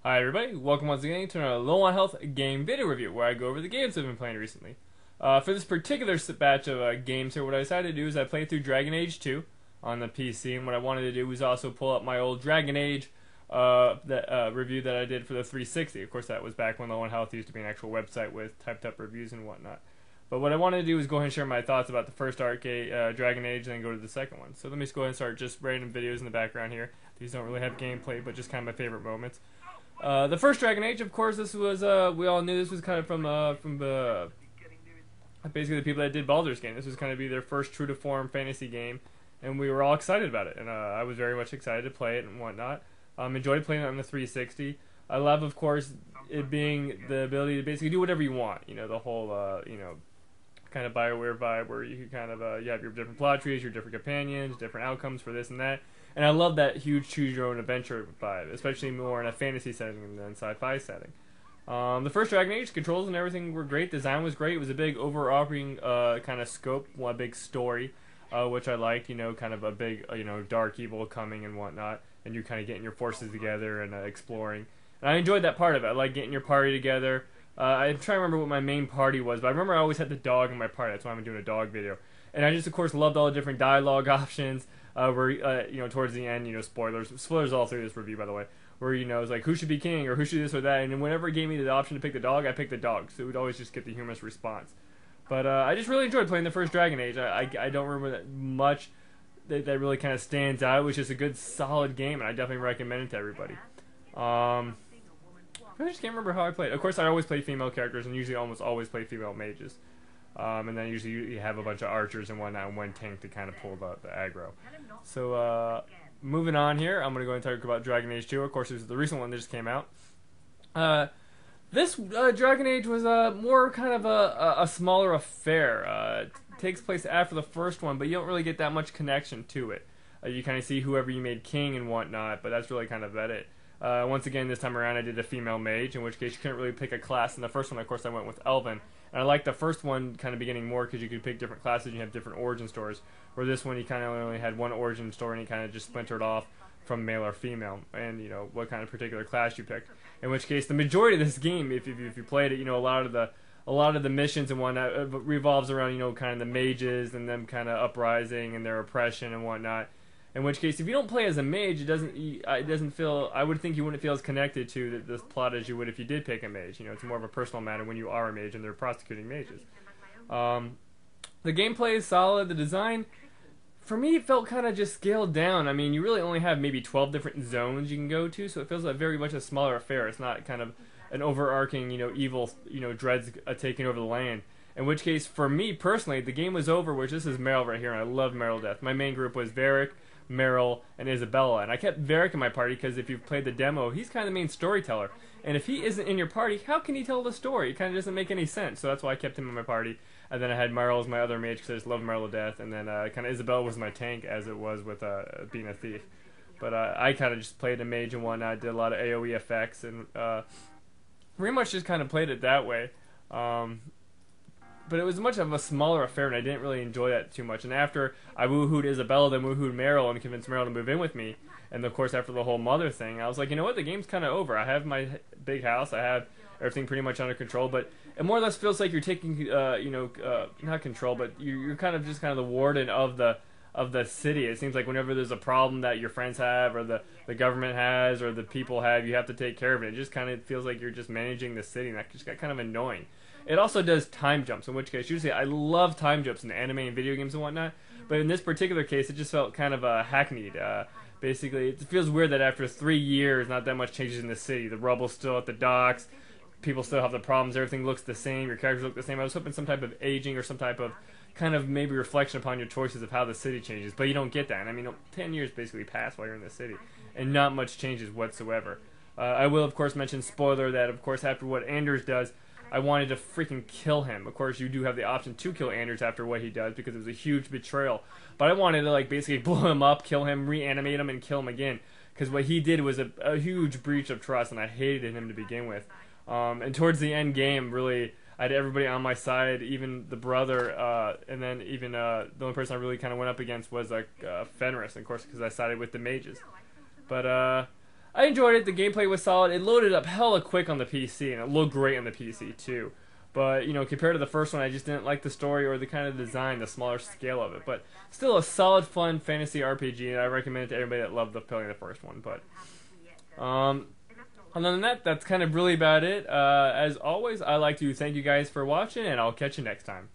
Hi everybody, welcome once again to another Low on Health game video review where I go over the games I've been playing recently. For this particular batch of games here, what I decided to do is I played through Dragon Age 2 on the PC, and what I wanted to do was also pull up my old Dragon Age review that I did for the 360. Of course, that was back when Low on Health used to be an actual website with typed up reviews and whatnot. But what I wanted to do is go ahead and share my thoughts about the first arcade Dragon Age and then go to the second one. So let me just go ahead and start just random videos in the background here. These don't really have gameplay, but just kind of my favorite moments. The first Dragon Age, of course, this was, we all knew this was kind of from basically the people that did Baldur's Gate. This was kind of be their first true-to-form fantasy game, and we were all excited about it, and I was very much excited to play it and whatnot. Enjoyed playing it on the 360. I love, of course, it being the ability to basically do whatever you want. You know, the whole, kind of BioWare vibe where you can kind of, you have your different plot trees, your different companions, different outcomes for this and that. And I love that huge choose-your-own-adventure vibe, especially more in a fantasy setting than sci-fi setting. The first Dragon Age, controls and everything were great. Design was great. It was a big overarching kind of scope, a big story, which I liked. You know, kind of a big, dark evil coming and whatnot. And you're kind of getting your forces together and exploring. And I enjoyed that part of it. I like getting your party together. I'm trying to remember what my main party was, but I remember I always had the dog in my party. That's why I'm doing a dog video. And I just, of course, loved all the different dialogue options. Where towards the end, spoilers all through this review, by the way, where it's like who should be king or who should this or that, and whenever it gave me the option to pick the dog, I picked the dog, so it would always just get the humorous response. But I just really enjoyed playing the first Dragon Age. I don't remember that much that really kind of stands out. It was just a good, solid game, and I definitely recommend it to everybody. I just can't remember how I played. Of course, I always play female characters, and usually almost always play female mages. And then usually you have a bunch of archers and whatnot and one tank to kind of pull the aggro. So moving on here, I'm going to go and talk about Dragon Age 2. Of course, this is the recent one that just came out. This Dragon Age was more kind of a smaller affair. It takes place after the first one, but you don't really get that much connection to it. You kind of see whoever you made king and whatnot, but that's really kind of about it. Once again, this time around I did a female mage, in which case you couldn't really pick a class. In the first one, of course, I went with Elven. And I liked the first one kind of beginning more because you could pick different classes and you have different origin stories. Where this one, you kind of only had one origin story and you kind of just splintered off from male or female and, what kind of particular class you picked. In which case, the majority of this game, if you played it, a lot of the missions and whatnot revolves around, kind of the mages and them kind of uprising and their oppression and whatnot. In which case, if you don't play as a mage, it doesn't feel. I would think you wouldn't feel as connected to this plot as you would if you did pick a mage. It's more of a personal matter when you are a mage and they're prosecuting mages. The gameplay is solid. The design, for me, it felt kind of just scaled down. I mean, you really only have maybe 12 different zones you can go to, so it feels like very much a smaller affair. It's not kind of an overarching, evil, dreads taking over the land. In which case, for me personally, the game was over. Which this is Meryl right here, and I love Meryl to death. My main group was Varric, Meryl, and Isabella, and I kept Varric in my party because if you've played the demo, he's kind of the main storyteller, and if he isn't in your party, how can he tell the story? It kind of doesn't make any sense, so that's why I kept him in my party. And then I had Meryl as my other mage because I just love Meryl to death, and then kind of Isabella was my tank as it was with being a thief. But I kind of just played a mage and whatnot, did a lot of AoE effects, and pretty much just kind of played it that way. But it was much of a smaller affair, and I didn't really enjoy that too much. And after I woohooed Isabella, then woohooed Meryl, and convinced Meryl to move in with me, and of course after the whole mother thing, I was like, you know what, the game's kind of over. I have my big house, I have everything pretty much under control, but it more or less feels like you're taking, not control, but you're kind of just kind of the warden of the city. It seems like whenever there's a problem that your friends have, or the government has, or the people have, you have to take care of it. It just kind of feels like you're just managing the city, and that just got kind of annoying. It also does time jumps, in which case, usually I love time jumps in anime and video games and whatnot, but in this particular case, it just felt kind of hackneyed. Basically, it feels weird that after 3 years, not that much changes in the city. The rubble's still at the docks, people still have the problems, everything looks the same, your characters look the same. I was hoping some type of aging or some type of kind of maybe reflection upon your choices of how the city changes, but you don't get that. And I mean, 10 years basically pass while you're in the city, and not much changes whatsoever. I will, of course, mention, spoiler, that, of course, after what Anders does, I wanted to freaking kill him. Of course, you do have the option to kill Anders after what he does because it was a huge betrayal. But I wanted to, basically blow him up, kill him, reanimate him, and kill him again. Because what he did was a huge breach of trust, and I hated him to begin with. And towards the end game, really, I had everybody on my side, even the brother, and then even the only person I really kind of went up against was Fenris, of course, because I sided with the mages. But I enjoyed it. The gameplay was solid. It loaded up hella quick on the PC, and it looked great on the PC too. But, you know, compared to the first one, I just didn't like the story or the kind of design, the smaller scale of it. But still a solid, fun fantasy RPG, and I recommend it to everybody that loved playing the first one. But, other than that, that's kind of really about it. As always, I'd like to thank you guys for watching, and I'll catch you next time.